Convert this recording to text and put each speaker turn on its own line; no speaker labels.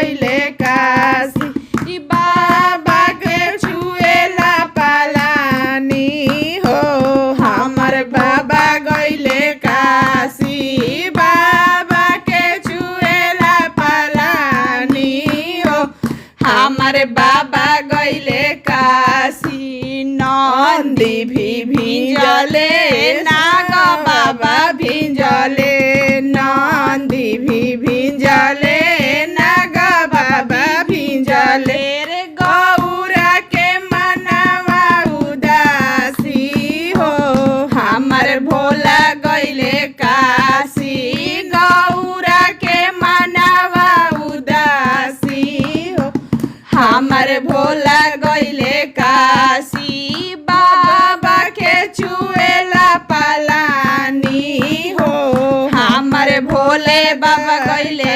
गइले काशी ई बाबा के छुएला पालानी हो हमर बाबा गइले काशी बाबा के छुएला पालानी हो हमर बाबा गइले काशी नंदी भी भिंजले नाग बाबा भिंजले नंदी भी भिंजले नाग बाबा भिंजले रे गौरा के मनवा उदासी हो हमर भोला गइले काशी गौरा के मनवा उदासी हो हमर भोला गइले काशी बाबा के छुएला पालानी हो हमर भोले बाबा गइले